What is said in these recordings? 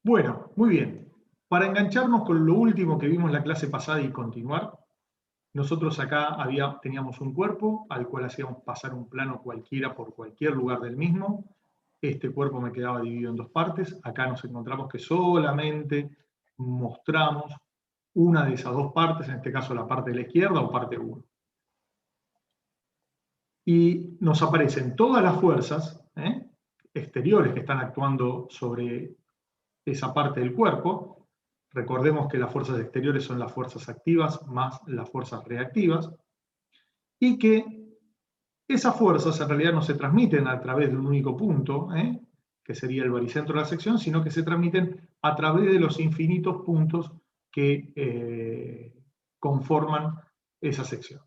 Bueno, muy bien. Para engancharnos con lo último que vimos en la clase pasada y continuar, nosotros acá teníamos un cuerpo al cual hacíamos pasar un plano cualquiera por cualquier lugar del mismo. Este cuerpo me quedaba dividido en dos partes. Acá nos encontramos que solamente mostramos una de esas dos partes, en este caso la parte de la izquierda o parte 1. Y nos aparecen todas las fuerzas exteriores que están actuando sobre esa parte del cuerpo. Recordemos que las fuerzas exteriores son las fuerzas activas más las fuerzas reactivas, y que esas fuerzas en realidad no se transmiten a través de un único punto, que sería el baricentro de la sección, sino que se transmiten a través de los infinitos puntos que conforman esa sección.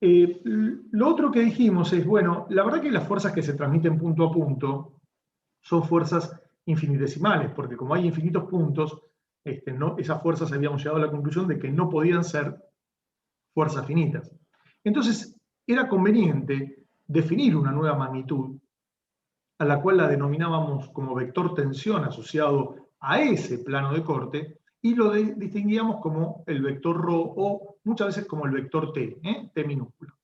Lo otro que dijimos es, bueno, la verdad que las fuerzas que se transmiten punto a punto son fuerzas infinitesimales, porque como hay infinitos puntos, esas fuerzas habíamos llegado a la conclusión de que no podían ser fuerzas finitas. Entonces, era conveniente definir una nueva magnitud, a la cual la denominábamos como vector tensión asociado a ese plano de corte, y lo distinguíamos como el vector ρ, o muchas veces como el vector t, t minúsculo.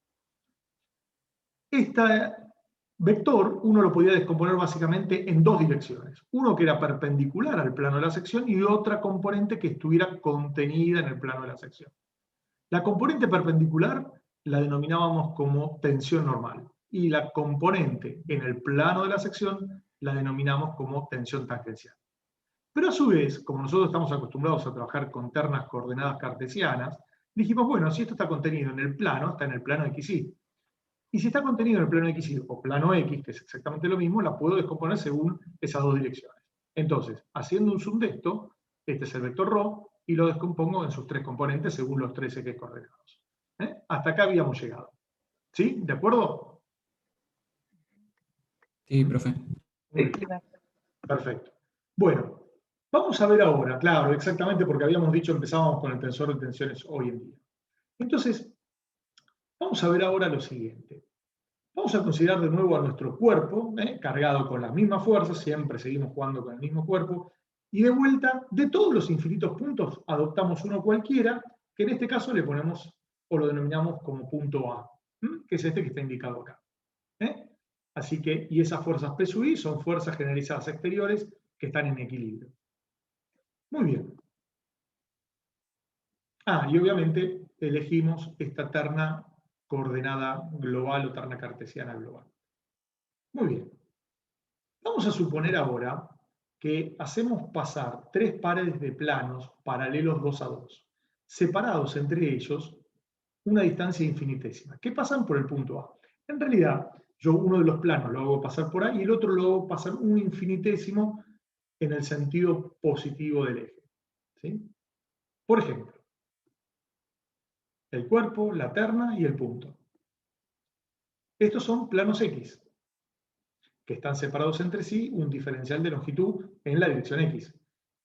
Este vector uno lo podía descomponer básicamente en dos direcciones. Uno que era perpendicular al plano de la sección y otra componente que estuviera contenida en el plano de la sección. La componente perpendicular la denominábamos como tensión normal, y la componente en el plano de la sección la denominamos como tensión tangencial. Pero a su vez, como nosotros estamos acostumbrados a trabajar con ternas coordenadas cartesianas, dijimos, bueno, si esto está contenido en el plano, está en el plano XY. Y si está contenido en el plano XY o plano X, que es exactamente lo mismo, la puedo descomponer según esas dos direcciones. Entonces, haciendo un zoom de esto, este es el vector ρ, y lo descompongo en sus tres componentes según los tres ejes coordenados. Hasta acá habíamos llegado. ¿Sí? ¿De acuerdo? Sí, profe. Muy bien. Perfecto. Bueno, vamos a ver ahora, claro, exactamente porque habíamos dicho empezábamos con el tensor de tensiones hoy en día. Entonces, vamos a ver ahora lo siguiente. Vamos a considerar de nuevo a nuestro cuerpo, cargado con las mismas fuerzas, siempre seguimos jugando con el mismo cuerpo, y de vuelta, de todos los infinitos puntos, adoptamos uno cualquiera, que en este caso le ponemos o lo denominamos como punto A, que es este que está indicado acá. Así que, y esas fuerzas P sub I son fuerzas generalizadas exteriores que están en equilibrio. Muy bien. Y obviamente elegimos esta terna coordenada global o terna cartesiana global. Muy bien. Vamos a suponer ahora que hacemos pasar tres pares de planos paralelos 2 a 2, separados entre ellos una distancia infinitésima, que pasan por el punto A. En realidad, yo uno de los planos lo hago pasar por ahí y el otro lo hago pasar un infinitésimo en el sentido positivo del eje. ¿Sí? Por ejemplo, el cuerpo, la terna y el punto. Estos son planos X, que están separados entre sí un diferencial de longitud en la dirección X.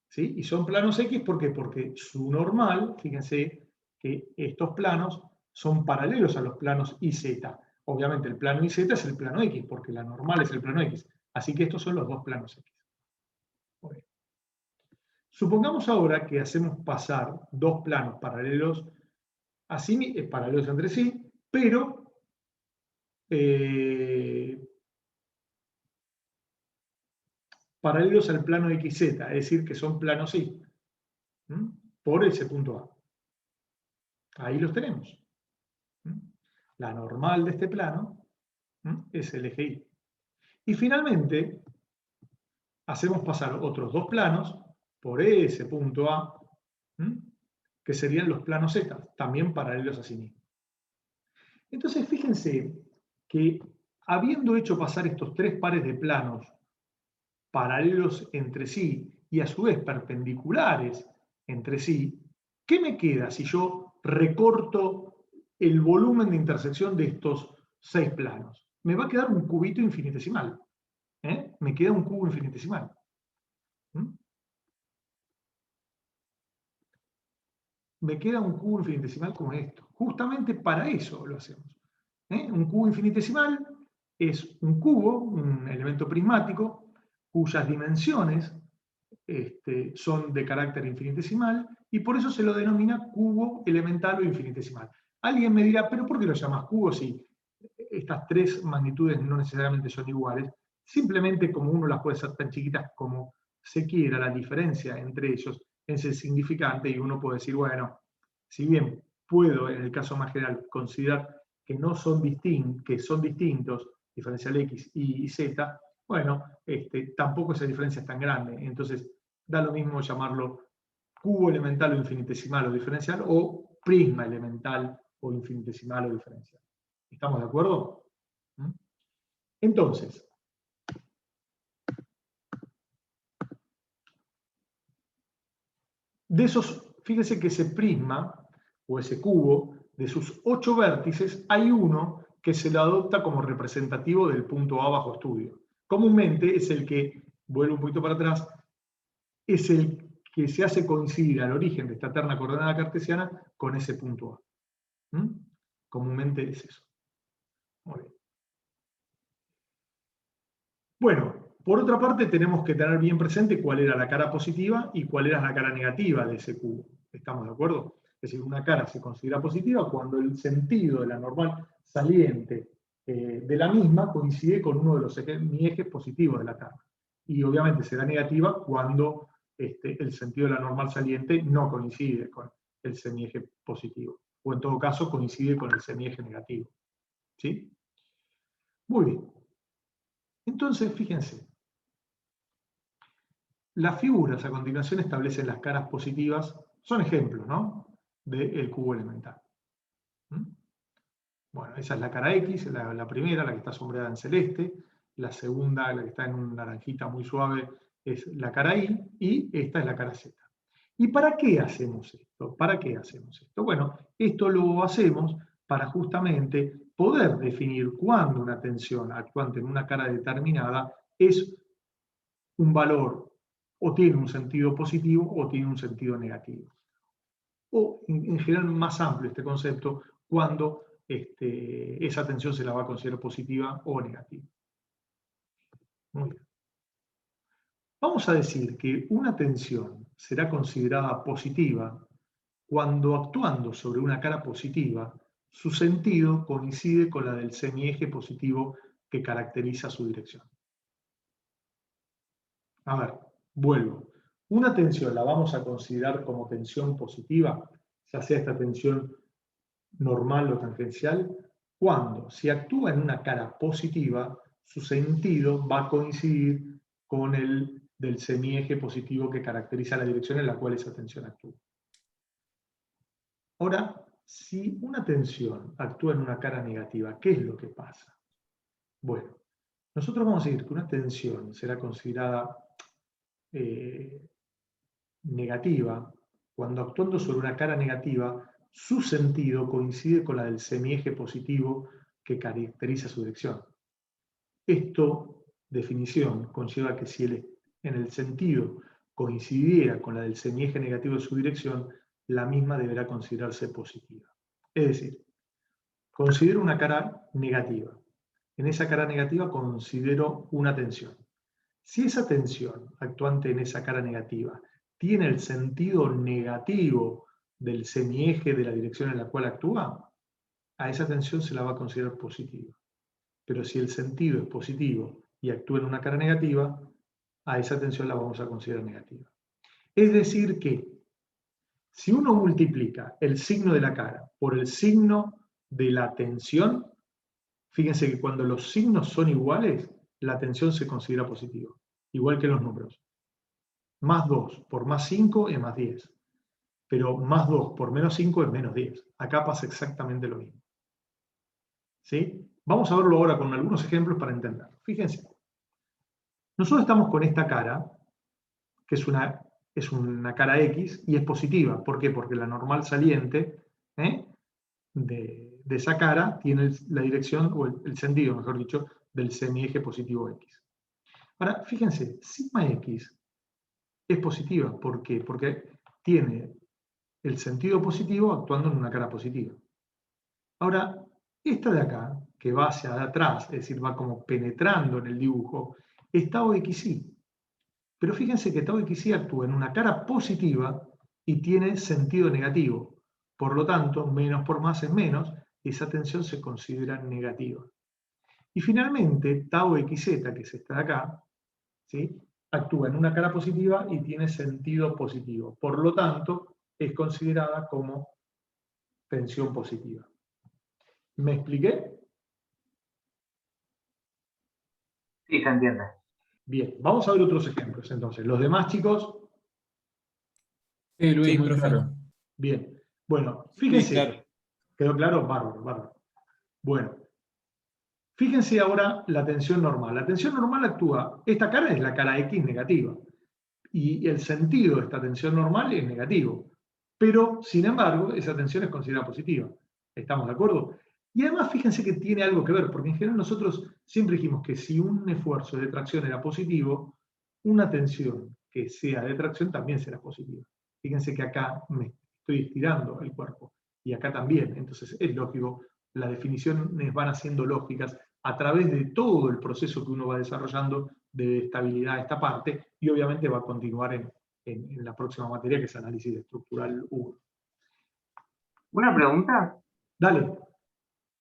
¿Sí? Y son planos X, ¿por qué? Porque su normal, fíjense que estos planos son paralelos a los planos YZ. Obviamente el plano YZ es el plano X, porque la normal es el plano X. Así que estos son los dos planos X. Okay. Supongamos ahora que hacemos pasar dos planos paralelos, paralelos entre sí, pero paralelos al plano XZ, es decir, que son planos Y, por ese punto A. Ahí los tenemos. La normal de este plano es el eje Y. Y finalmente, hacemos pasar otros dos planos por ese punto A, que serían los planos Z, también paralelos a sí mismos. Entonces, fíjense que habiendo hecho pasar estos tres pares de planos paralelos entre sí y a su vez perpendiculares entre sí, ¿qué me queda si yo recorto el volumen de intersección de estos 6 planos? Me va a quedar un cubito infinitesimal. Me queda un cubo infinitesimal. Me queda un cubo infinitesimal como esto. Justamente para eso lo hacemos. Un cubo infinitesimal es un cubo, un elemento prismático, cuyas dimensiones son de carácter infinitesimal, y por eso se lo denomina cubo elemental o infinitesimal. Alguien me dirá, ¿pero por qué lo llamas cubo si estas tres magnitudes no necesariamente son iguales? Simplemente como uno las puede hacer tan chiquitas como se quiera, la diferencia entre ellos es el significante, y uno puede decir, bueno, si bien puedo, en el caso más general, considerar que no son que son distintos, diferencial X y Z, bueno, tampoco esa diferencia es tan grande. Entonces, da lo mismo llamarlo cubo elemental o infinitesimal o diferencial, o prisma elemental o infinitesimal o diferencial. ¿Estamos de acuerdo? Entonces, de esos, fíjese que ese prisma, o ese cubo, de sus 8 vértices, hay uno que se lo adopta como representativo del punto A bajo estudio. Comúnmente es el que, vuelvo un poquito para atrás, es el que se hace coincidir al origen de esta terna coordenada cartesiana con ese punto A. Comúnmente es eso. Muy bien. Bueno, por otra parte tenemos que tener bien presente cuál era la cara positiva y cuál era la cara negativa de ese cubo. ¿Estamos de acuerdo? Es decir, una cara se considera positiva cuando el sentido de la normal saliente de la misma coincide con uno de los semiejes positivos de la cara. Y obviamente será negativa cuando el sentido de la normal saliente no coincide con el semieje positivo. O en todo caso coincide con el semieje negativo. ¿Sí? Muy bien. Entonces, fíjense. Las figuras a continuación establecen las caras positivas, son ejemplos, ¿no?, del cubo elemental. Bueno, esa es la cara X, la primera, la que está sombreada en celeste. La segunda, la que está en un naranjita muy suave, es la cara Y, y esta es la cara Z. ¿Y para qué hacemos esto? ¿Para qué hacemos esto? Bueno, esto lo hacemos para justamente poder definir cuándo una tensión actuante en una cara determinada es un valor o tiene un sentido positivo o tiene un sentido negativo. O en general más amplio este concepto, cuando esa tensión se la va a considerar positiva o negativa. Muy bien. Vamos a decir que una tensión será considerada positiva cuando, actuando sobre una cara positiva, su sentido coincide con la del semieje positivo que caracteriza su dirección. A ver, vuelvo. Una tensión la vamos a considerar como tensión positiva, ya sea esta tensión normal o tangencial, cuando, si actúa en una cara positiva, su sentido va a coincidir con el del semieje positivo que caracteriza la dirección en la cual esa tensión actúa. Ahora, si una tensión actúa en una cara negativa, ¿qué es lo que pasa? Bueno, nosotros vamos a decir que una tensión será considerada negativa cuando, actuando sobre una cara negativa, su sentido coincide con la del semieje positivo que caracteriza su dirección. Esto, definición, conlleva que si en el sentido coincidiera con la del semieje negativo de su dirección, la misma deberá considerarse positiva. Es decir, considero una cara negativa. En esa cara negativa considero una tensión. Si esa tensión actuante en esa cara negativa tiene el sentido negativo del semieje de la dirección en la cual actúa, a esa tensión se la va a considerar positiva. Pero si el sentido es positivo y actúa en una cara negativa, a esa tensión la vamos a considerar negativa. Es decir que, si uno multiplica el signo de la cara por el signo de la tensión, fíjense que cuando los signos son iguales, la tensión se considera positiva, igual que los números. Más 2 por más 5 es más 10. Pero más 2 por menos 5 es menos 10. Acá pasa exactamente lo mismo. ¿Sí? Vamos a verlo ahora con algunos ejemplos para entenderlo. Fíjense. Nosotros estamos con esta cara, que es una cara X, y es positiva. ¿Por qué? Porque la normal saliente de esa cara tiene la dirección, o el sentido, mejor dicho, del semieje positivo X. Ahora, fíjense, sigma X es positiva. ¿Por qué? Porque tiene el sentido positivo actuando en una cara positiva. Ahora, esta de acá, que va hacia atrás, es decir, va como penetrando en el dibujo, está OXY. Pero fíjense que tau XY actúa en una cara positiva y tiene sentido negativo. Por lo tanto, menos por más es menos, esa tensión se considera negativa. Y finalmente, tau XZ, que es esta de acá, ¿sí?, actúa en una cara positiva y tiene sentido positivo. Por lo tanto, es considerada como tensión positiva. ¿Me expliqué? Sí, se entiende. Bien, vamos a ver otros ejemplos entonces. Los demás chicos, Sí, Luis, Sí, muy profe. claro. bien. Bueno, Sí, fíjense. claro. ¿Quedó claro? Bárbaro, bárbaro. Bueno, fíjense ahora la tensión normal. La tensión normal actúa, esta cara es la cara X negativa, y el sentido de esta tensión normal es negativo. Pero, sin embargo, esa tensión es considerada positiva. ¿Estamos de acuerdo? Y además, fíjense que tiene algo que ver, porque en general nosotros siempre dijimos que si un esfuerzo de tracción era positivo, una tensión que sea de tracción también será positiva. Fíjense que acá me estoy estirando el cuerpo, y acá también. Entonces, es lógico, las definiciones van haciendo lógicas a través de todo el proceso que uno va desarrollando de estabilidad a esta parte, y obviamente va a continuar en la próxima materia, que es análisis estructural 1. ¿Una pregunta? Dale.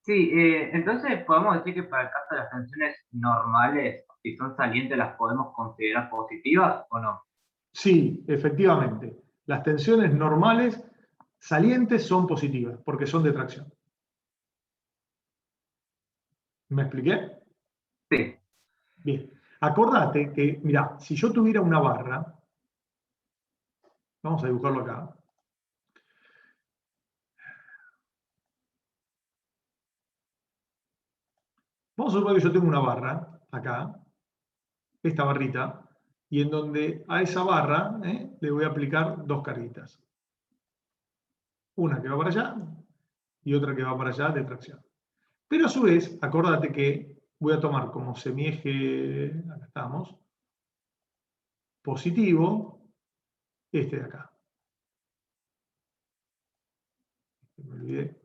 Sí, entonces podemos decir que para el caso de las tensiones normales, si son salientes, ¿las podemos considerar positivas o no? Sí, efectivamente. Las tensiones normales salientes son positivas, porque son de tracción. ¿Me expliqué? Sí. Bien. Acordate que, mira, si yo tuviera una barra, vamos a dibujarlo acá. Vamos a suponer que yo tengo una barra, acá, esta barrita, y en donde a esa barra le voy a aplicar dos carguitas. Una que va para allá y otra que va para allá de tracción. Pero a su vez, acordate que voy a tomar como semieje, acá estamos, positivo, este de acá. Me olvidé.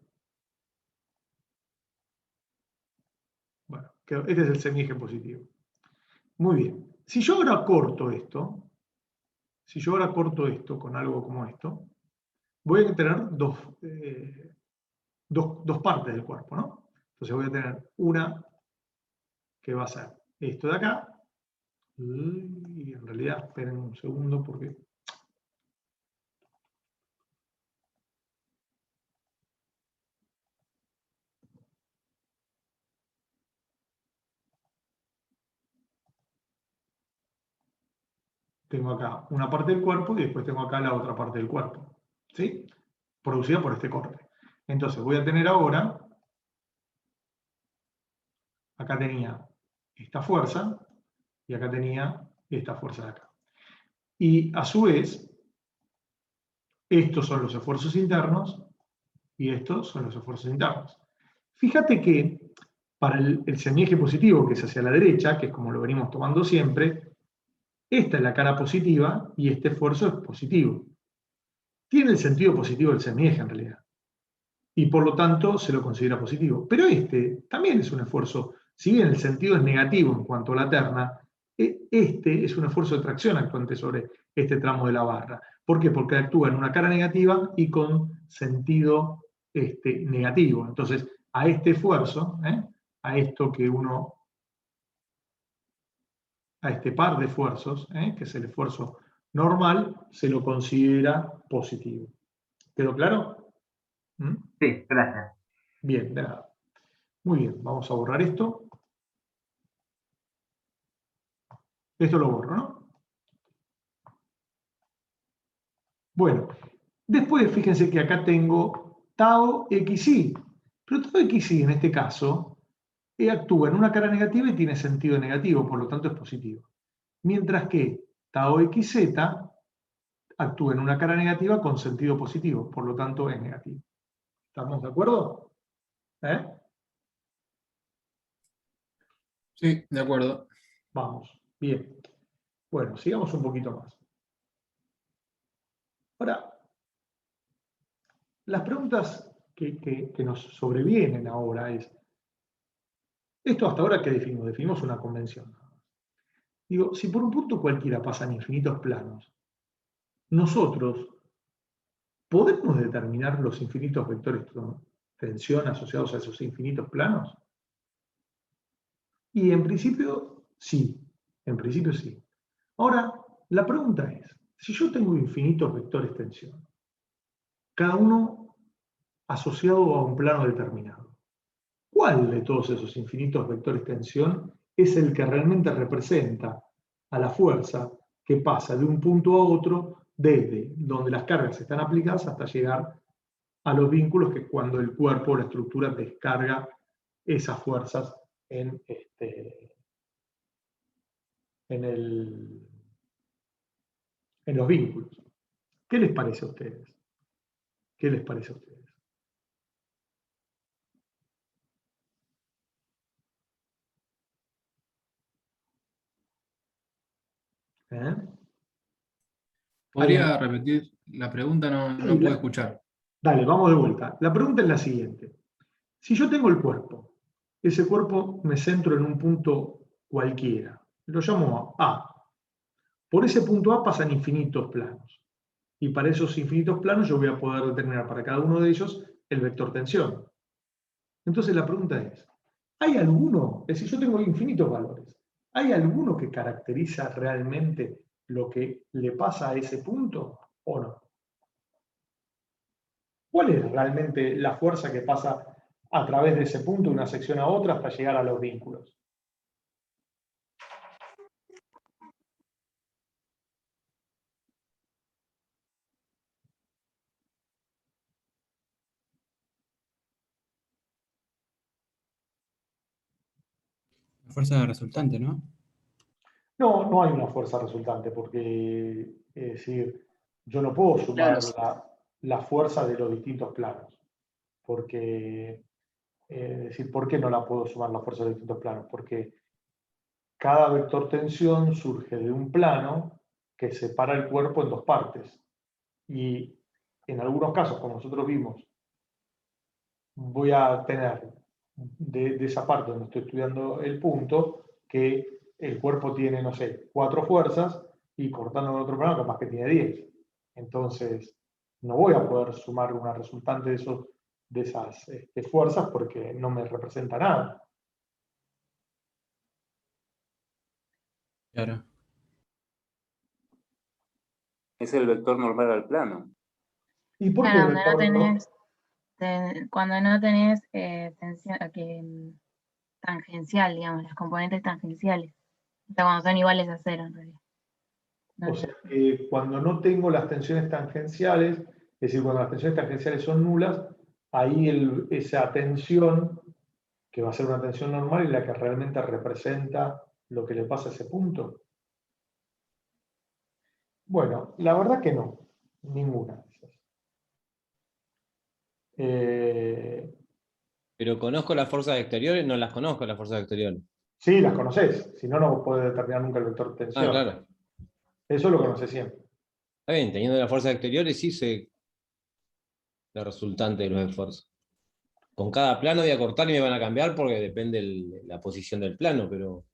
Bueno, este es el semieje positivo. Muy bien. Si yo ahora corto esto, con algo como esto, voy a tener dos partes del cuerpo, ¿no? Entonces voy a tener una que va a ser esto de acá, y en realidad, esperen un segundo porque... Tengo acá una parte del cuerpo y después tengo acá la otra parte del cuerpo, ¿sí? Producida por este corte. Entonces voy a tener ahora, acá tenía esta fuerza y acá tenía esta fuerza de acá. Y a su vez, estos son los esfuerzos internos y estos son los esfuerzos internos. Fíjate que para el semieje positivo, que es hacia la derecha, que es como lo venimos tomando siempre, esta es la cara positiva y este esfuerzo es positivo. Tiene el sentido positivo del semieje en realidad, y por lo tanto se lo considera positivo. Pero este también es un esfuerzo, si bien el sentido es negativo en cuanto a la terna, este es un esfuerzo de tracción actuante sobre este tramo de la barra. ¿Por qué? Porque actúa en una cara negativa y con sentido negativo. Entonces, a este esfuerzo, a esto que uno, a este par de esfuerzos, que es el esfuerzo normal, se lo considera positivo. ¿Quedó claro? ¿Mm? Sí, gracias. Bien, de nada. Muy bien, vamos a borrar esto. Esto lo borro, ¿no? Bueno, después fíjense que acá tengo tau xi, pero tau xi en este caso actúa en una cara negativa y tiene sentido negativo, por lo tanto es positivo. Mientras que tau xz actúa en una cara negativa con sentido positivo, por lo tanto es negativo. ¿Estamos de acuerdo? Sí, de acuerdo. Vamos, bien. Bueno, sigamos un poquito más. Ahora, las preguntas que nos sobrevienen ahora es, esto hasta ahora, ¿qué definimos? Definimos una convención. Digo, si por un punto cualquiera pasan infinitos planos, nosotros ¿podemos determinar los infinitos vectores de tensión asociados a esos infinitos planos? Y en principio, sí. En principio, sí. Ahora, la pregunta es, si yo tengo infinitos vectores de tensión, cada uno asociado a un plano determinado, ¿cuál de todos esos infinitos vectores de tensión es el que realmente representa a la fuerza que pasa de un punto a otro desde donde las cargas están aplicadas hasta llegar a los vínculos que cuando el cuerpo o la estructura descarga esas fuerzas en, en los vínculos? ¿Qué les parece a ustedes? ¿Qué les parece a ustedes? ¿Eh? ¿Podría repetir la pregunta? No puedo escuchar. Dale, vamos de vuelta. La pregunta es la siguiente. Si yo tengo el cuerpo, ese cuerpo me centro en un punto cualquiera, lo llamo A. Por ese punto A pasan infinitos planos. Y para esos infinitos planos yo voy a poder determinar para cada uno de ellos el vector tensión. Entonces la pregunta es, ¿hay alguno? Es decir, yo tengo infinitos valores. ¿Hay alguno que caracteriza realmente lo que le pasa a ese punto o no? ¿Cuál es realmente la fuerza que pasa a través de ese punto, de una sección a otra, hasta llegar a los vínculos? La fuerza resultante, ¿no? No, no hay una fuerza resultante, porque, es decir, yo no puedo sumar la fuerza de los distintos planos, porque, es decir, ¿por qué no la puedo sumar la fuerza de los distintos planos? Porque cada vector tensión surge de un plano que separa el cuerpo en dos partes. Y en algunos casos, como nosotros vimos, voy a tener de esa parte donde estoy estudiando el punto, que el cuerpo tiene, no sé, 4 fuerzas y cortando en otro plano capaz que tiene 10. Entonces, no voy a poder sumar una resultante de esas fuerzas porque no me representa nada. Claro. Es el vector normal al plano. ¿Y por qué Claro, el donde no vector tenés, cuando no tenés tangencial, digamos, las componentes tangenciales. O sea, cuando son iguales a cero, en realidad. No, O sea, que cuando no tengo las tensiones tangenciales, es decir, cuando las tensiones tangenciales son nulas, ahí esa tensión, que va a ser una tensión normal, es la que realmente representa lo que le pasa a ese punto. Bueno, la verdad que no, ninguna de esas. Pero conozco las fuerzas exteriores, no las conozco las fuerzas exteriores. Sí, las conoces, si no, no podés determinar nunca el vector de tensión. Ah, claro. Eso lo conoces siempre. Está bien, teniendo las fuerzas exteriores sí sé la resultante de los esfuerzos. Con cada plano voy a cortar y me van a cambiar porque depende la posición del plano, pero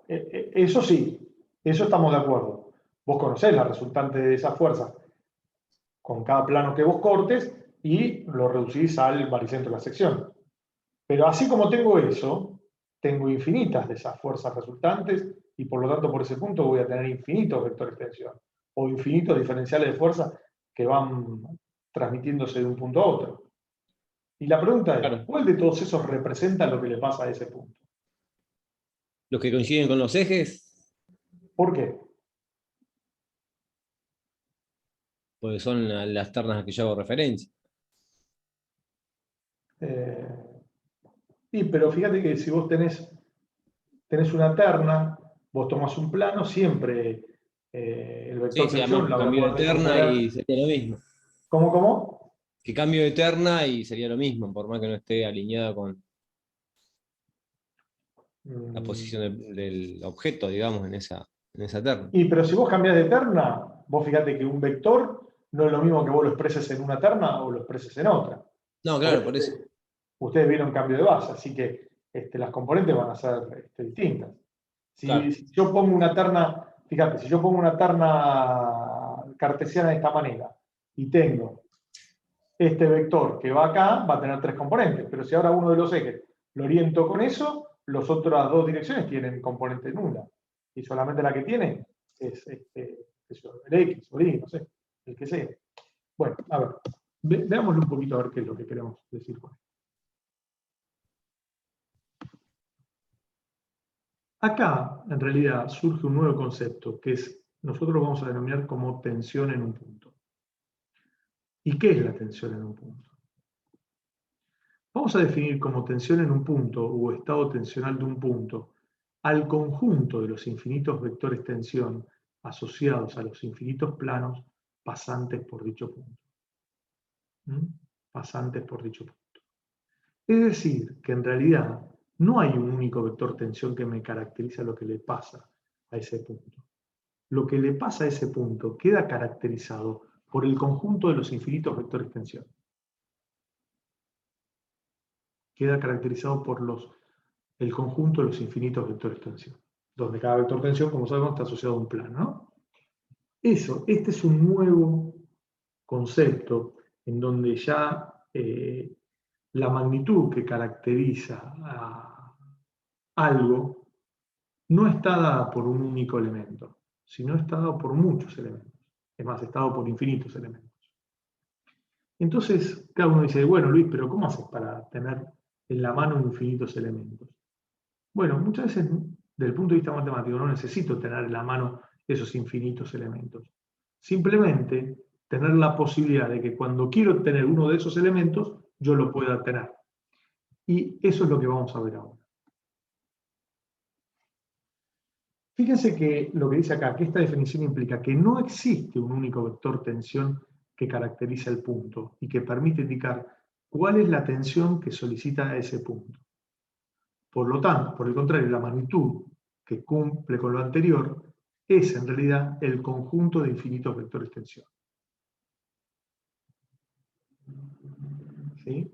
Eso sí, eso estamos de acuerdo. Vos conocés la resultante de esas fuerzas con cada plano que vos cortes y lo reducís al baricentro de la sección. Pero así como tengo eso, tengo infinitas de esas fuerzas resultantes y por lo tanto por ese punto voy a tener infinitos vectores de tensión o infinitos diferenciales de fuerza que van transmitiéndose de un punto a otro. Y la pregunta es, claro, ¿cuál de todos esos representa lo que le pasa a ese punto? los que coinciden con los ejes, ¿Por qué? pues son las ternas a que yo hago referencia. Pero fíjate que si vos tenés una terna, vos tomás un plano, siempre el vector Sí, tensión además la voy a cambio de poder terna decomponer. y sería lo mismo. ¿Cómo? Que cambio de terna y sería lo mismo, por más que no esté alineado con la posición del objeto, digamos, en esa terna. Pero si vos cambiás de terna, vos fíjate que un vector no es lo mismo que vos lo expreses en una terna o lo expreses en otra. No, claro, por eso. Ustedes vieron cambio de base, así que las componentes van a ser distintas. Claro. Si yo pongo una terna, fíjate, si yo pongo una terna cartesiana de esta manera y tengo este vector que va acá, va a tener 3 componentes, pero si ahora uno de los ejes lo oriento con eso, las otras 2 direcciones tienen componente nula. Y solamente la que tiene es el X o Y, no sé, el que sea. Bueno, a ver, veámoslo un poquito a ver qué es lo que queremos decir con esto. Acá, en realidad, surge un nuevo concepto, que nosotros lo vamos a denominar como tensión en un punto. ¿Y qué es la tensión en un punto? Vamos a definir como tensión en un punto o estado tensional de un punto al conjunto de los infinitos vectores tensión asociados a los infinitos planos pasantes por dicho punto. Pasantes por dicho punto. Es decir, que en realidad no hay un único vector tensión que me caracteriza lo que le pasa a ese punto. Lo que le pasa a ese punto queda caracterizado por el conjunto de los infinitos vectores tensión. Queda caracterizado por el conjunto de los infinitos vectores tensión, donde cada vector tensión, como sabemos, está asociado a un plano, ¿no? Este es un nuevo concepto en donde ya la magnitud que caracteriza a algo no está dada por un único elemento, sino está dado por muchos elementos. Es más, está dado por infinitos elementos. Entonces, cada uno dice, bueno, Luis, pero ¿cómo haces para tener en la mano infinitos elementos? Bueno, muchas veces, desde el punto de vista matemático, no necesito tener en la mano esos infinitos elementos. Simplemente tener la posibilidad de que cuando quiero tener uno de esos elementos, yo lo pueda tener. Y eso es lo que vamos a ver ahora. Fíjense que lo que dice acá, que esta definición implica que no existe un único vector tensión que caracteriza el punto y que permite indicar cuál es la tensión que solicita a ese punto. Por lo tanto, por el contrario, la magnitud que cumple con lo anterior es en realidad el conjunto de infinitos vectores tensión. ¿Sí?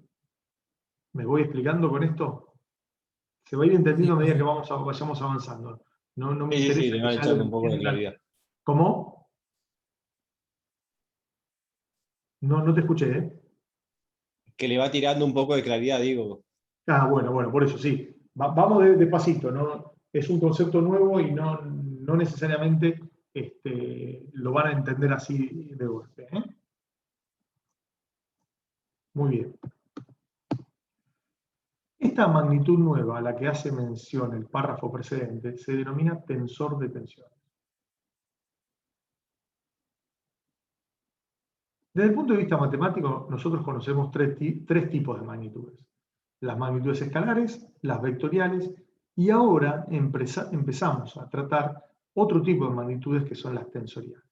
¿Me voy explicando con esto? Se va a ir entendiendo a medida que vayamos avanzando. No me interesa. Sí, le va echando un poco de claridad. ¿Cómo? No te escuché, ¿eh? Que le va tirando un poco de claridad, digo. Ah, bueno, por eso sí. Vamos de pasito, ¿no? Es un concepto nuevo y no necesariamente lo van a entender así de golpe, ¿eh? Muy bien. Esta magnitud nueva a la que hace mención el párrafo precedente se denomina tensor de tensiones. Desde el punto de vista matemático, nosotros conocemos tres tipos de magnitudes. Las magnitudes escalares, las vectoriales, y ahora empezamos a tratar otro tipo de magnitudes que son las tensoriales.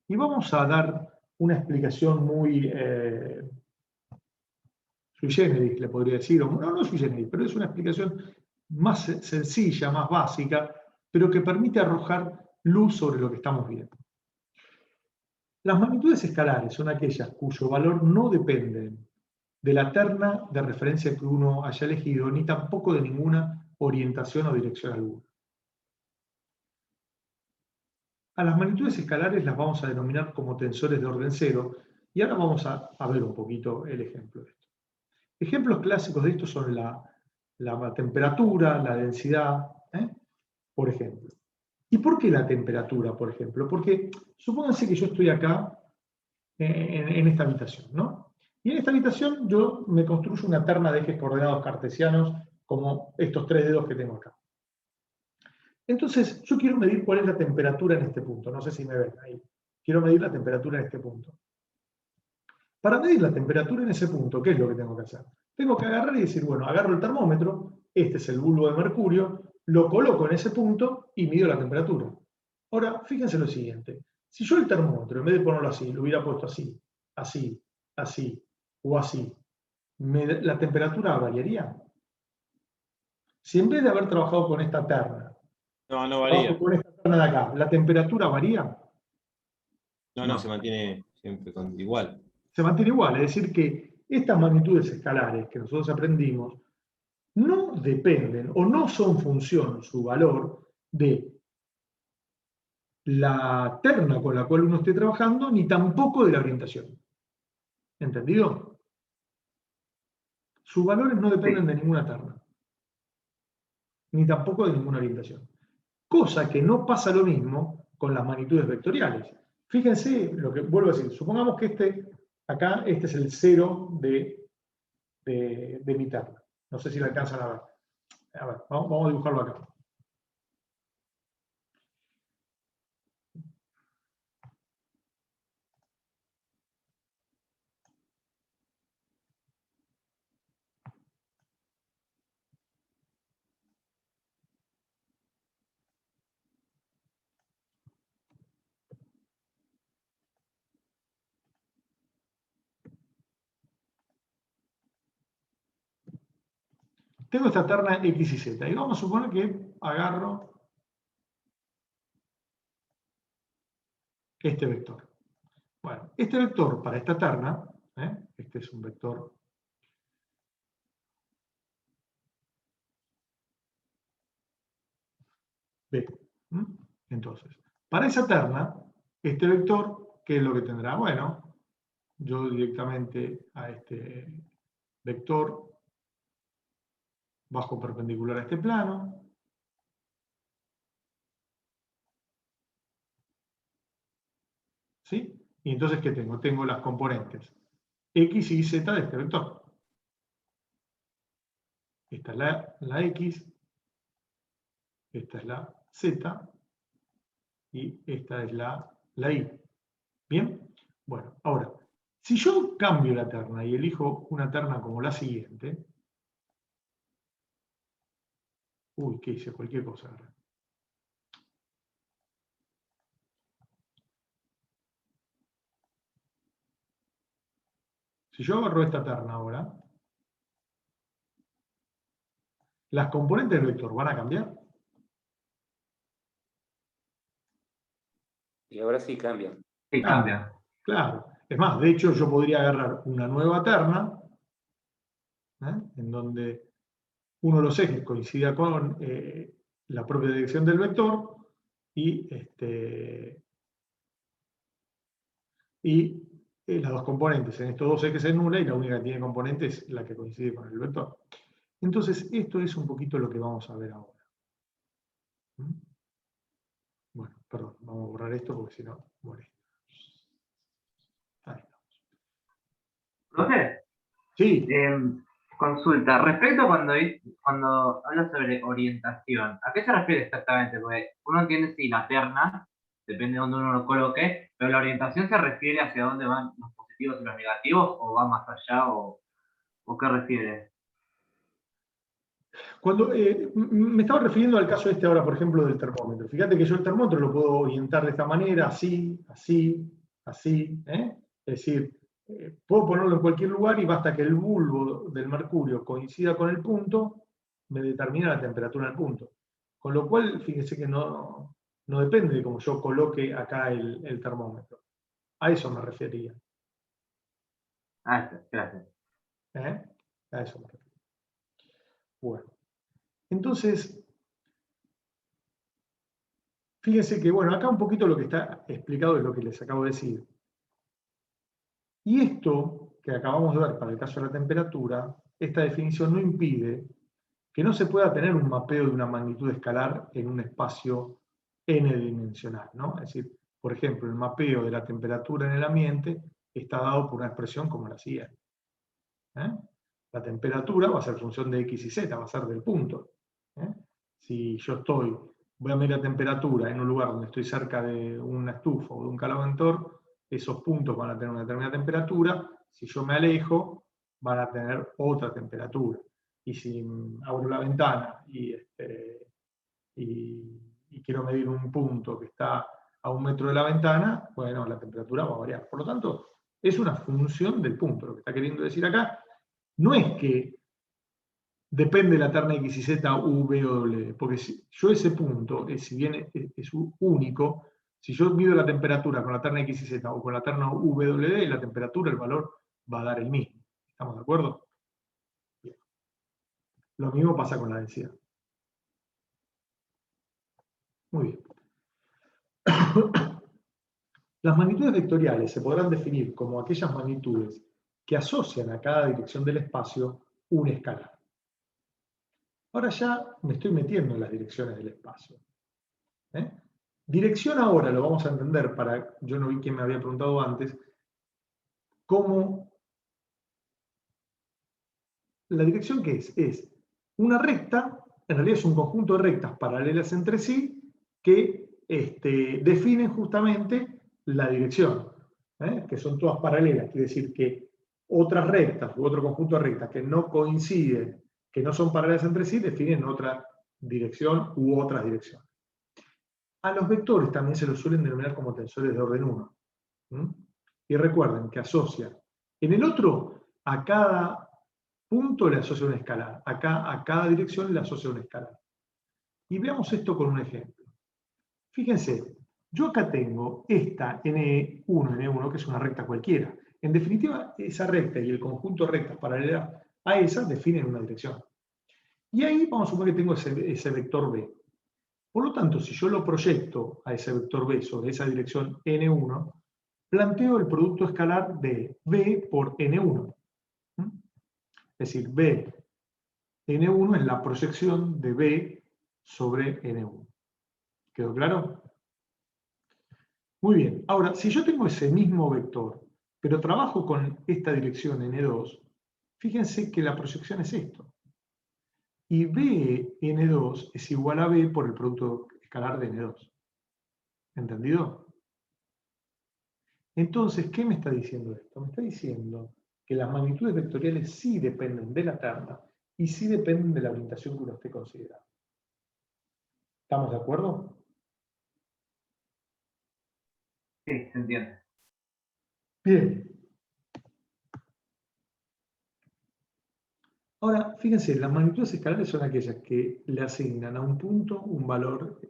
Y vamos a dar una explicación muy sui generis, le podría decir, no sui generis, pero es una explicación más sencilla, más básica, pero que permite arrojar luz sobre lo que estamos viendo. Las magnitudes escalares son aquellas cuyo valor no depende de la terna de referencia que uno haya elegido, ni tampoco de ninguna orientación o dirección alguna. A las magnitudes escalares las vamos a denominar como tensores de orden cero, y ahora vamos a ver un poquito el ejemplo de esto. Ejemplos clásicos de esto son la temperatura, la densidad, por ejemplo. ¿Y por qué la temperatura, por ejemplo? Porque supónganse que yo estoy acá en esta habitación, ¿no? Y en esta habitación yo me construyo una terna de ejes coordenados cartesianos como estos 3 dedos que tengo acá. Entonces, yo quiero medir cuál es la temperatura en este punto. No sé si me ven ahí. Quiero medir la temperatura en este punto. Para medir la temperatura en ese punto, ¿qué es lo que tengo que hacer? Tengo que agarrar y decir, bueno, agarro el termómetro, este es el bulbo de mercurio, lo coloco en ese punto y mido la temperatura. Ahora, fíjense lo siguiente. Si yo el termómetro, en vez de ponerlo así, lo hubiera puesto así, así, así o así, ¿la temperatura variaría? Si en vez de haber trabajado con esta terna, No varía. con esta terna de acá, ¿la temperatura varía? No, se mantiene siempre igual. Se mantiene igual, es decir que estas magnitudes escalares que nosotros aprendimos no dependen o no son función su valor de la terna con la cual uno esté trabajando, ni tampoco de la orientación. ¿Entendido? Sus valores no dependen de ninguna terna, ni tampoco de ninguna orientación. Cosa que no pasa lo mismo con las magnitudes vectoriales. Fíjense lo que vuelvo a decir. Supongamos que acá, este es el 0 de mi terna. No sé si lo alcanzan a ver. A ver, vamos a dibujarlo acá. Tengo esta terna X y Z, y vamos a suponer que agarro este vector. Bueno, este vector para esta terna, este es un vector B. Entonces, para esa terna, este vector, ¿qué es lo que tendrá? Bueno, yo directamente a este vector bajo perpendicular a este plano. ¿Sí? Y entonces, ¿qué tengo? Tengo las componentes X y Z de este vector. Esta es la X, esta es la Z, y esta es la Y. ¿Bien? Bueno, ahora, si yo cambio la terna y elijo una terna como la siguiente, uy, ¿qué hice? Cualquier cosa. Si yo agarro esta terna ahora, las componentes del vector van a cambiar. Y ahora sí cambian. Sí, cambia. Claro. Es más, de hecho, yo podría agarrar una nueva terna, en donde uno de los ejes coincida con la propia dirección del vector, y las dos componentes en estos dos ejes es nula, y la única que tiene componente es la que coincide con el vector. Entonces, esto es un poquito lo que vamos a ver ahora. Bueno, perdón, vamos a borrar esto porque si no, molesta. Ahí estamos. Profe, Sí, consulta, respecto a cuando habla sobre orientación, ¿a qué se refiere exactamente? Porque uno entiende si la terna, depende de dónde uno lo coloque, pero la orientación se refiere hacia dónde van los positivos y los negativos, o va más allá, o qué refiere. cuando me estaba refiriendo al caso ahora, por ejemplo, del termómetro. Fíjate que yo el termómetro lo puedo orientar de esta manera, así, así, así. Es decir, puedo ponerlo en cualquier lugar y basta que el bulbo del mercurio coincida con el punto, me determina la temperatura del punto. Con lo cual, fíjense que no depende de cómo yo coloque acá el termómetro. A eso me refería. Ah, gracias. A eso me refería. Bueno. Entonces, fíjense que, bueno, acá un poquito lo que está explicado es lo que les acabo de decir. Y esto que acabamos de ver para el caso de la temperatura, esta definición no impide que no se pueda tener un mapeo de una magnitud escalar en un espacio n-dimensional, ¿no? Es decir, por ejemplo, el mapeo de la temperatura en el ambiente está dado por una expresión como la siguiente. La temperatura va a ser función de x y z, va a ser del punto. Si yo voy a medir la temperatura en un lugar donde estoy cerca de una estufa o de un caloventor, esos puntos van a tener una determinada temperatura. Si yo me alejo, van a tener otra temperatura. Y si abro la ventana y quiero medir un punto que está a 1 metro de la ventana, bueno, la temperatura va a variar. Por lo tanto, es una función del punto. Lo que está queriendo decir acá no es que depende de la terna X y Z, U, V o W, porque si yo ese punto, si bien es único, si yo mido la temperatura con la terna X y Z o con la terna U, V, W, la temperatura, el valor va a dar el mismo. ¿Estamos de acuerdo? Bien. Lo mismo pasa con la densidad. Muy bien. Las magnitudes vectoriales se podrán definir como aquellas magnitudes que asocian a cada dirección del espacio un escalar. Ahora ya me estoy metiendo en las direcciones del espacio. Dirección ahora lo vamos a entender yo no vi quién me había preguntado antes, como la dirección que es una recta, en realidad es un conjunto de rectas paralelas entre sí que definen justamente la dirección, que son todas paralelas, quiere decir que otras rectas u otro conjunto de rectas que no coinciden, que no son paralelas entre sí, definen otra dirección u otras direcciones. A los vectores también se los suelen denominar como tensores de orden 1. Y recuerden que asocian. En el otro, a cada punto le asocia un escalar. Acá, a cada dirección le asocia un escalar. Y veamos esto con un ejemplo. Fíjense, yo acá tengo esta N1, que es una recta cualquiera. En definitiva, esa recta y el conjunto de rectas paralelas a esa definen una dirección. Y ahí vamos a suponer que tengo ese vector B. Por lo tanto, si yo lo proyecto a ese vector B sobre esa dirección N1, planteo el producto escalar de B por N1. Es decir, B N1 es la proyección de B sobre N1. ¿Quedó claro? Muy bien. Ahora, si yo tengo ese mismo vector, pero trabajo con esta dirección N2, fíjense que la proyección es esto. Y B N2 es igual a B por el producto escalar de N2. ¿Entendido? Entonces, ¿qué me está diciendo esto? Me está diciendo que las magnitudes vectoriales sí dependen de la terna y sí dependen de la orientación que uno esté considerando. ¿Estamos de acuerdo? Sí, se entiende. Bien. Ahora, fíjense, las magnitudes escalares son aquellas que le asignan a un punto un valor,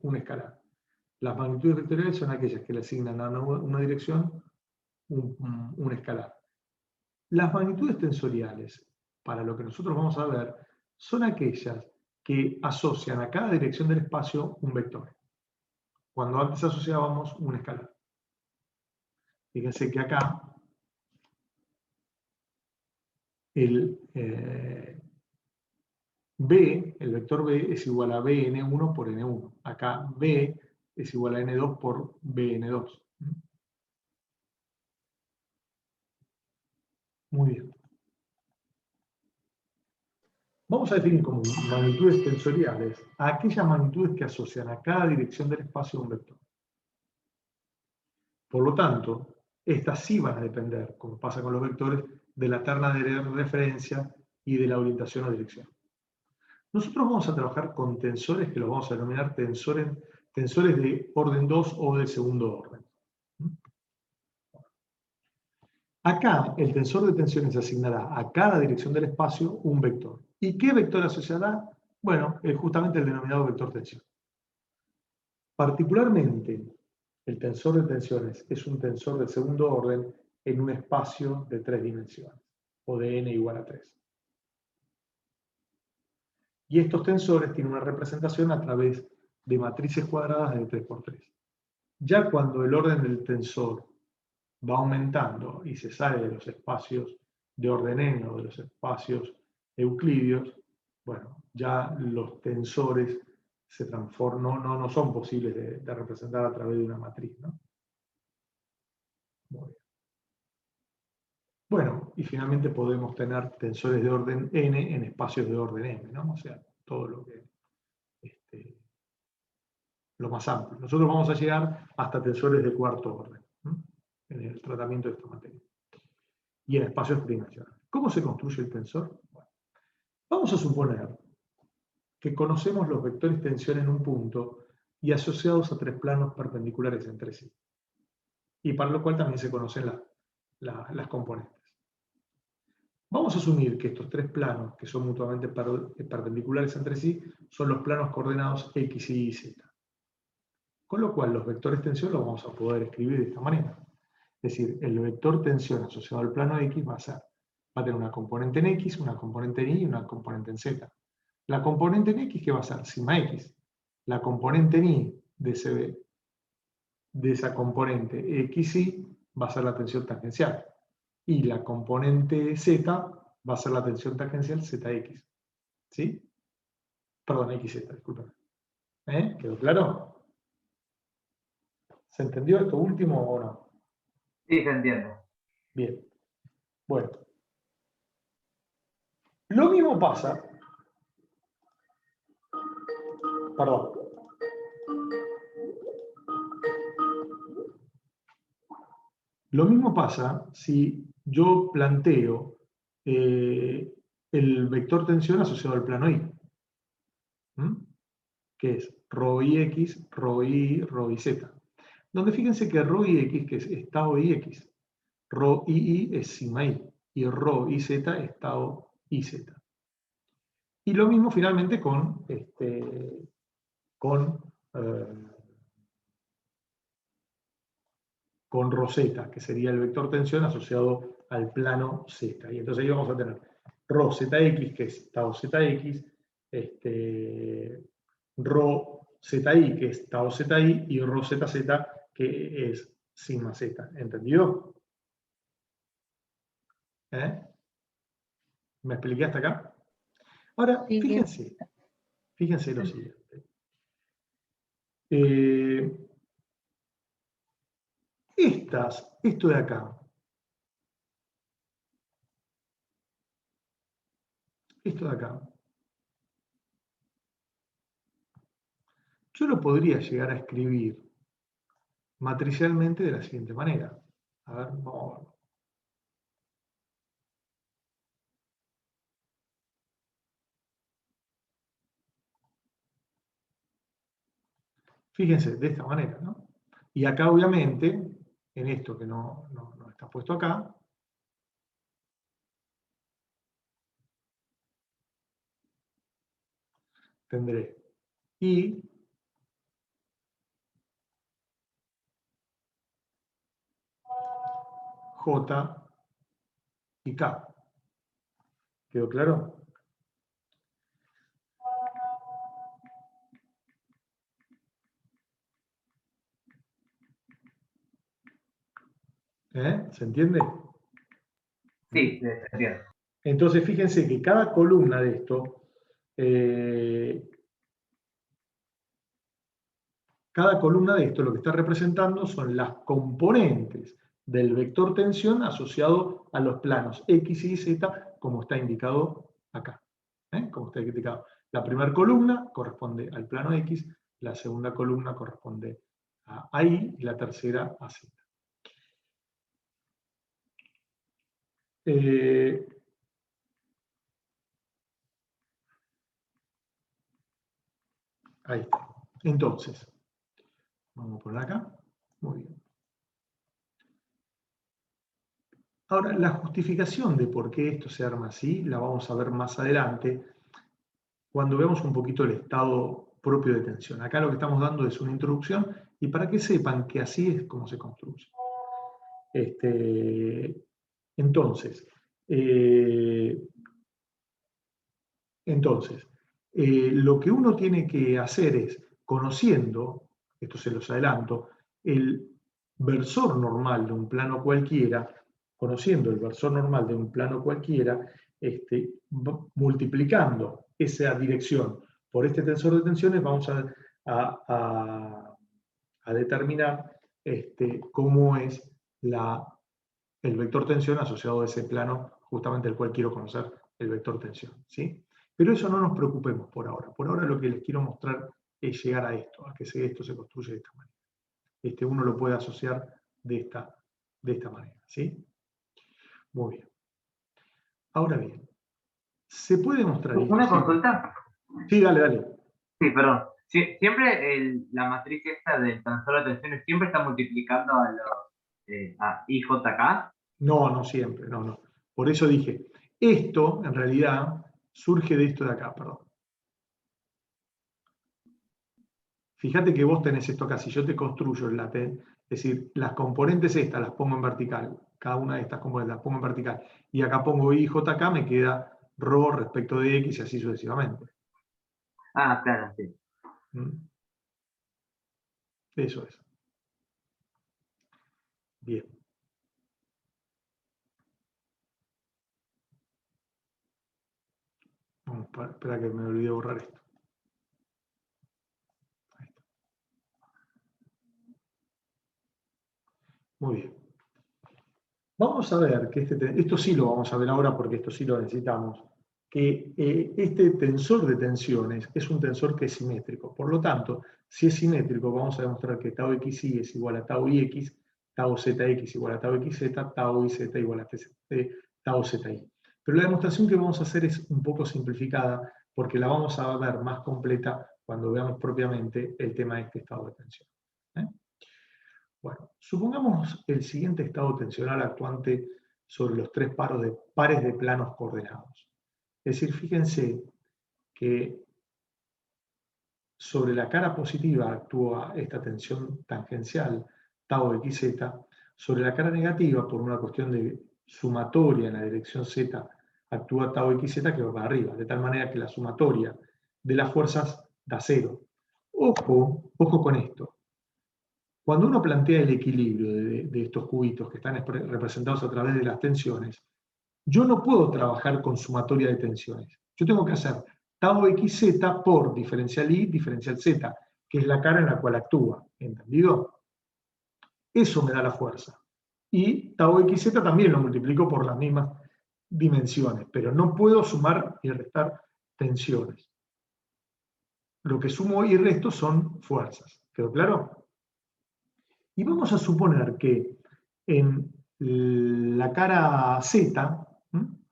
un escalar. Las magnitudes vectoriales son aquellas que le asignan a una dirección un escalar. Las magnitudes tensoriales, para lo que nosotros vamos a ver, son aquellas que asocian a cada dirección del espacio un vector. Cuando antes asociábamos un escalar. Fíjense que acá el vector B es igual a Bn1 por N1. Acá B es igual a N2 por Bn2. Muy bien. Vamos a definir como magnitudes tensoriales a aquellas magnitudes que asocian a cada dirección del espacio un vector. Por lo tanto, estas sí van a depender, como pasa con los vectores, de la terna de referencia y de la orientación o dirección. Nosotros vamos a trabajar con tensores que los vamos a denominar tensores de orden 2 o de segundo orden. Acá, el tensor de tensiones asignará a cada dirección del espacio un vector. ¿Y qué vector asociará? Bueno, es justamente el denominado vector tensión. Particularmente, el tensor de tensiones es un tensor de segundo orden en un espacio de 3 dimensiones, o de n igual a 3. Y estos tensores tienen una representación a través de matrices cuadradas de 3×3. Ya cuando el orden del tensor va aumentando y se sale de los espacios de orden n o de los espacios euclidios, bueno, ya los tensores se transforman, no son posibles de representar a través de una matriz, ¿no? Muy bien. Bueno, y finalmente podemos tener tensores de orden n en espacios de orden m, ¿no? O sea, todo lo que lo más amplio. Nosotros vamos a llegar hasta tensores de cuarto orden, ¿no? En el tratamiento de esta materia. Y en espacios tridimensionales. ¿Cómo se construye el tensor? Bueno, vamos a suponer que conocemos los vectores tensión en un punto y asociados a 3 planos perpendiculares entre sí. Y para lo cual también se conocen las componentes. Vamos a asumir que estos 3 planos, que son mutuamente perpendiculares entre sí, son los planos coordenados X, Y y Z. Con lo cual los vectores tensión los vamos a poder escribir de esta manera. Es decir, el vector tensión asociado al plano X va a tener una componente en X, una componente en Y y una componente en Z. La componente en X, ¿qué va a ser? Sigma X. la componente ni de esa componente xy va a ser la tensión tangencial. Y la componente z va a ser la tensión tangencial zx. ¿Sí? Perdón, xz, disculpen. ¿Quedó claro? ¿Se entendió esto último o no? Sí, se entiende. Bien. Bueno. Lo mismo pasa. Perdón. Lo mismo pasa si yo planteo el vector tensión asociado al plano I. Que es ρ ix, ρ y, ρ y z. Donde fíjense que ρ y x, que es estado ix, ρ y es sigma i, y ρ y z estado iz. Y lo mismo finalmente con ρz, que sería el vector tensión asociado al plano z. Y entonces ahí vamos a tener ρ zx, que es estado zx, ρ zi, que es tau zi, y ρ zz, que es sigma z. ¿Entendido? ¿Me expliqué hasta acá? Ahora, Sí, fíjense lo siguiente. Esto de acá, yo lo podría llegar a escribir matricialmente de la siguiente manera. A ver, vamos a verlo. Fíjense, de esta manera, ¿no? Y acá, obviamente, en esto que no está puesto acá, tendré I, J y K. ¿Quedó claro? ¿Se entiende? Sí, se entiende. Entonces, fíjense que cada columna de esto, lo que está representando son las componentes del vector tensión asociado a los planos X y Z, como está indicado acá. Como está indicado. La primera columna corresponde al plano X, la segunda columna corresponde a Y y la tercera a Z. Ahí está. Entonces, vamos a poner acá. Muy bien. Ahora, la justificación de por qué esto se arma así, la vamos a ver más adelante, cuando veamos un poquito el estado propio de tensión. Acá lo que estamos dando es una introducción, y para que sepan que así es como se construye. Entonces, lo que uno tiene que hacer es, conociendo, esto se los adelanto, el versor normal de un plano cualquiera, multiplicando esa dirección por este tensor de tensiones, vamos a determinar cómo es el vector tensión asociado a ese plano, justamente el cual quiero conocer, el vector tensión. ¿Sí? Pero eso no nos preocupemos por ahora. Por ahora lo que les quiero mostrar es llegar a esto, a que esto se construye de esta manera. Uno lo puede asociar de esta manera. ¿Sí? Muy bien. Ahora bien, ¿se puede mostrar esto? ¿Una consulta? Sí, dale. Sí, perdón. Siempre la matriz esta del tensor de tensiones siempre está multiplicando a IJK. No siempre, no. Por eso dije, esto en realidad surge de esto de acá, perdón. Fíjate que vos tenés esto acá, si yo te construyo es decir, las componentes estas las pongo en vertical, cada una de estas componentes las pongo en vertical, y acá pongo IJK, me queda ρ respecto de X y así sucesivamente. Ah, claro, sí. Eso es. Bien. Vamos, espera que me olvidé borrar esto. Ahí está. Muy bien. Vamos a ver que esto sí lo vamos a ver ahora porque esto sí lo necesitamos, que este tensor de tensiones es un tensor que es simétrico. Por lo tanto, si es simétrico, vamos a demostrar que tau xi es igual a tau ix, tau zx igual a tau xz, tau iz igual a tau zi. Pero la demostración que vamos a hacer es un poco simplificada porque la vamos a ver más completa cuando veamos propiamente el tema de este estado de tensión. Bueno, supongamos el siguiente estado tensional actuante sobre los tres pares de planos coordenados. Es decir, fíjense que sobre la cara positiva actúa esta tensión tangencial, tau xz, sobre la cara negativa, por una cuestión de sumatoria en la dirección z, actúa tau xz que va para arriba, de tal manera que la sumatoria de las fuerzas da 0. Ojo con esto. Cuando uno plantea el equilibrio de estos cubitos que están representados a través de las tensiones, yo no puedo trabajar con sumatoria de tensiones. Yo tengo que hacer tau xz por diferencial i, diferencial z, que es la cara en la cual actúa. ¿Entendido? Eso me da la fuerza. Y tau xz también lo multiplico por las mismas dimensiones, pero no puedo sumar y restar tensiones. Lo que sumo y resto son fuerzas. ¿Quedó claro? Y vamos a suponer que en la cara Z,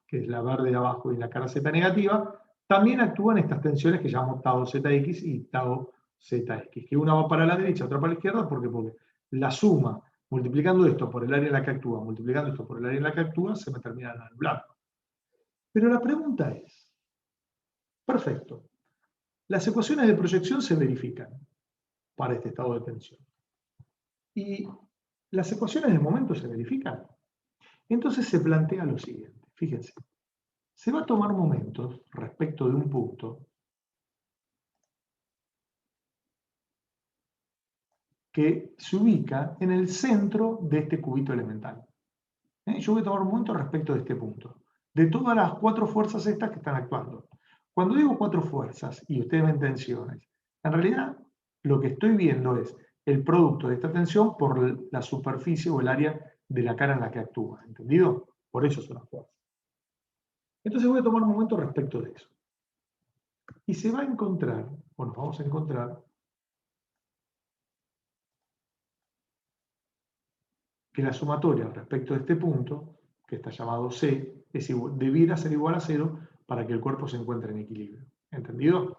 que es la verde de abajo, y la cara Z negativa, también actúan estas tensiones que llamamos tau zx y tau zx, que una va para la derecha, otra para la izquierda, porque la suma, multiplicando esto por el área en la que actúa, multiplicando esto por el área en la que actúa, se me termina anulando. Pero la pregunta es, perfecto, las ecuaciones de proyección se verifican para este estado de tensión. Y las ecuaciones de momento se verifican. Entonces se plantea lo siguiente, fíjense, se va a tomar momentos respecto de un punto que se ubica en el centro de este cubito elemental. Yo voy a tomar un momento respecto de este punto, de todas las 4 fuerzas estas que están actuando. Cuando digo 4 fuerzas y ustedes ven tensiones, en realidad lo que estoy viendo es el producto de esta tensión por la superficie o el área de la cara en la que actúa. ¿Entendido? Por eso son las fuerzas. Entonces voy a tomar un momento respecto de eso. Y se va a encontrar, o nos vamos a encontrar, que la sumatoria respecto de este punto, que está llamado C, debiera ser igual a 0 para que el cuerpo se encuentre en equilibrio. ¿Entendido?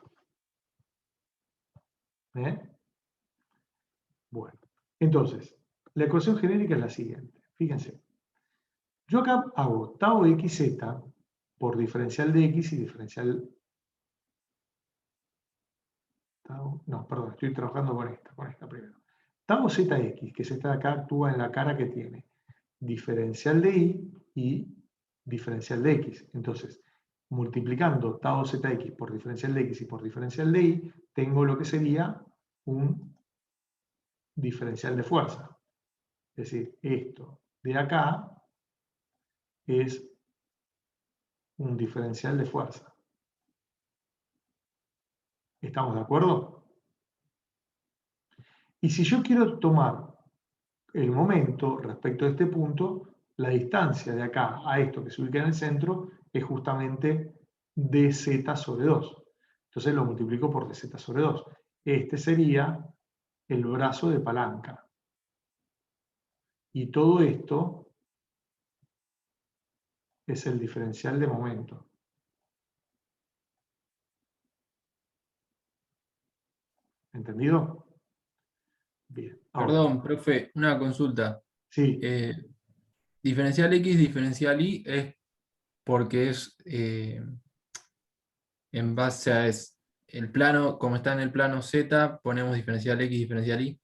Bueno, entonces, la ecuación genérica es la siguiente. Fíjense. Yo acá hago tau xz por diferencial de x y diferencial... No, perdón, estoy trabajando con esta primero. Tau zx, que es esta de acá, actúa en la cara que tiene diferencial de y diferencial de x. Entonces, multiplicando tau zx por diferencial de x y por diferencial de y, tengo lo que sería un diferencial de fuerza. Es decir, esto de acá es un diferencial de fuerza. ¿Estamos de acuerdo? Y si yo quiero tomar el momento respecto a este punto, la distancia de acá a esto que se ubica en el centro es justamente dz sobre 2. Entonces lo multiplico por dz sobre 2. Este sería el brazo de palanca. Y todo esto es el diferencial de momento. ¿Entendido? Bien. Ahora, Perdón, profe, una consulta. sí, Diferencial X, diferencial Y es porque es en base a el plano, como está en el plano Z, ponemos diferencial X, diferencial Y.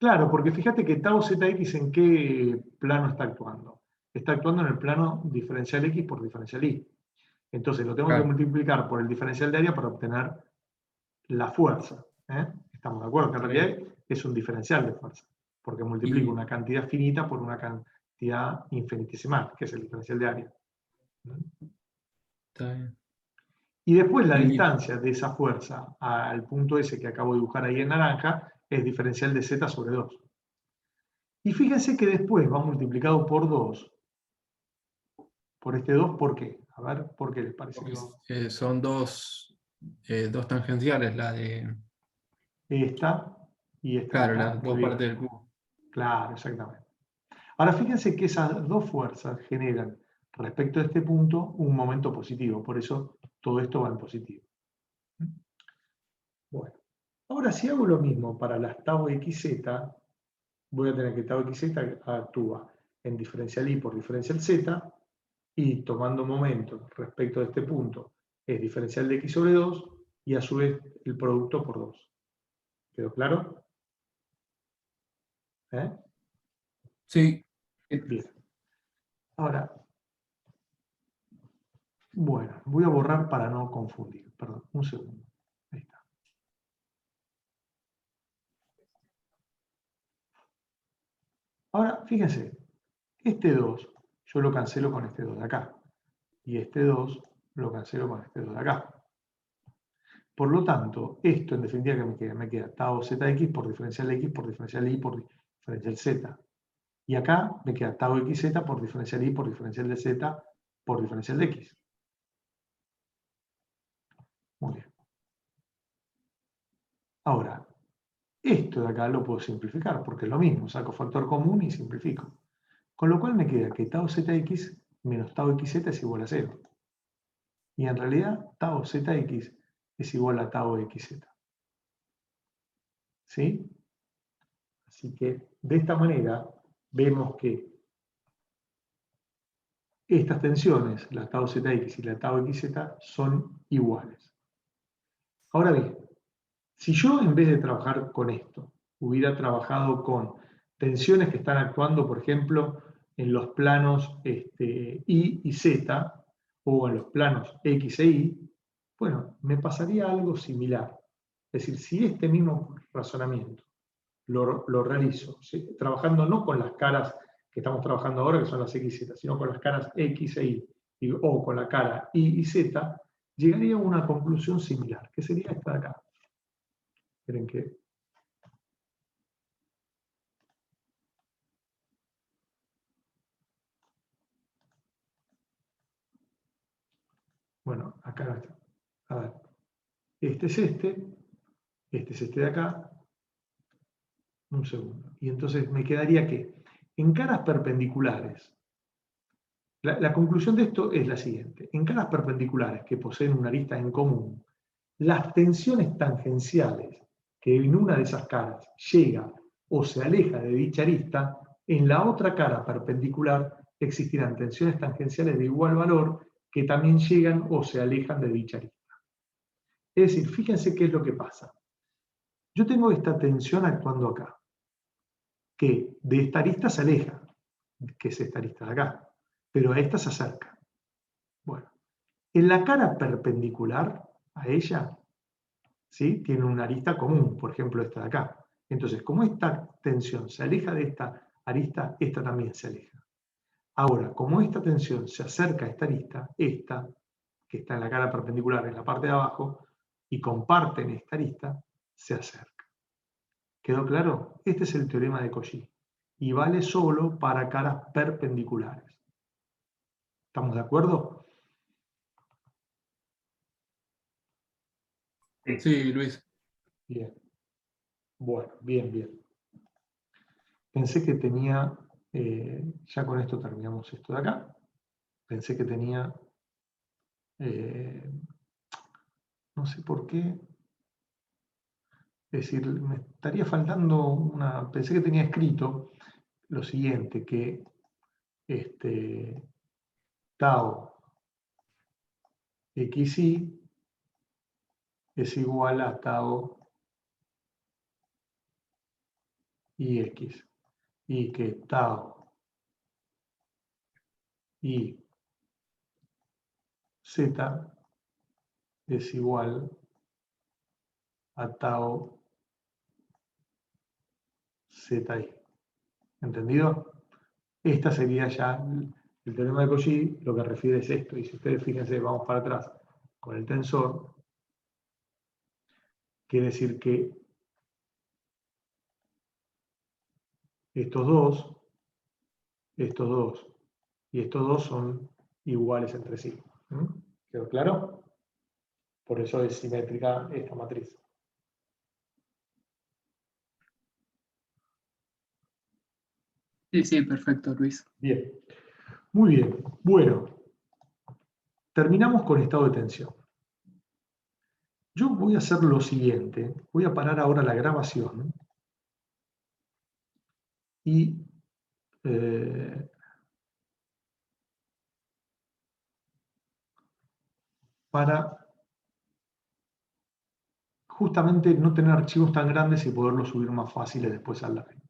claro, porque fíjate que tau zx en qué plano está actuando. Está actuando en el plano diferencial x por diferencial y. Entonces lo tengo que Claro. multiplicar por el diferencial de área para obtener la fuerza. ¿Estamos de acuerdo? Que en realidad es un diferencial de fuerza, porque multiplico Y- una cantidad finita por una cantidad infinitesimal, que es el diferencial de área. Está bien. Y después la Y- distancia de esa fuerza al punto S que acabo de dibujar ahí en naranja es diferencial de Z sobre 2. Y fíjense que después va multiplicado por 2. Por este 2, ¿por qué? A ver, ¿por qué les parece que va? Son dos tangenciales, la de, Esta y esta de claro, acá. las Muy dos bien. partes del cubo. Claro, exactamente. Ahora fíjense que esas dos fuerzas generan respecto a este punto un momento positivo, por eso todo esto va en positivo. Bueno, ahora si hago lo mismo para las tau xz, voy a tener que tau xz actúa en diferencial y por diferencial z, y tomando momento respecto a este punto es diferencial de x sobre 2, y a su vez el producto por 2. ¿Quedó claro? ¿Eh? Sí. Bien. Ahora, bueno, voy a borrar para no confundir. Perdón, un segundo. Ahí está. Ahora, fíjense, este 2 yo lo cancelo con este 2 de acá. Y este 2 lo cancelo con este 2 de acá. Por lo tanto, esto en definitiva que me queda, tau zx por diferencial x por diferencial y por diferencial z. Y acá me queda tau xz por diferencial y por diferencial de z por diferencial de x. Muy bien. Ahora, esto de acá lo puedo simplificar porque es lo mismo, saco factor común y simplifico. Con lo cual me queda que tau zx menos tau xz es igual a 0. Y en realidad tau zx es igual a tau xz. ¿Sí? Así que de esta manera vemos que estas tensiones, la tau zx y la tau xz, son iguales. Ahora bien, si yo en vez de trabajar con esto, hubiera trabajado con tensiones que están actuando, por ejemplo, en los planos Y y Z, o en los planos X e Y, bueno, me pasaría algo similar. Es decir, si este mismo razonamiento lo realizo, ¿sí? Trabajando no con las caras que estamos trabajando ahora, que son las X y Z, sino con las caras X e Y, o con la cara Y y Z, llegaría a una conclusión similar, que sería esta de acá. Esperen que... Bueno, acá está. A ver, este es este de acá. Un segundo. Y entonces me quedaría que en caras perpendiculares, la conclusión de esto es la siguiente. En caras perpendiculares que poseen una arista en común, las tensiones tangenciales que en una de esas caras llega o se aleja de dicha arista, en la otra cara perpendicular existirán tensiones tangenciales de igual valor que también llegan o se alejan de dicha arista. Es decir, fíjense qué es lo que pasa. Yo tengo esta tensión actuando acá, que de esta arista se aleja, que es esta arista de acá, pero a esta se acerca. Bueno, en la cara perpendicular a ella, ¿sí? Tiene una arista común, por ejemplo esta de acá. Entonces, como esta tensión se aleja de esta arista, esta también se aleja. Ahora, como esta tensión se acerca a esta arista, esta, que está en la cara perpendicular en la parte de abajo, y comparten esta arista, se acerca. ¿Quedó claro? Este es el teorema de Cauchy, y vale solo para caras perpendiculares. ¿Estamos de acuerdo? Sí, Luis. Bien. Bueno, bien. Pensé que tenía, ya con esto terminamos esto de acá, pensé que tenía, no sé por qué, es decir, me estaría faltando pensé que tenía escrito lo siguiente, que tau xy es igual a tau ix, y que tau y z es igual a tau ZI. ¿Entendido? Esta sería ya el teorema de Cauchy, lo que refiere es esto. Y si ustedes fíjense, vamos para atrás con el tensor, quiere decir que estos dos y estos dos son iguales entre sí. ¿Quedó claro? Por eso es simétrica esta matriz. Sí, sí, perfecto, Luis. Bien. Muy bien. Bueno, terminamos con estado de tensión. Yo voy a hacer lo siguiente. Voy a parar ahora la grabación y para justamente no tener archivos tan grandes y poderlos subir más fáciles después al live.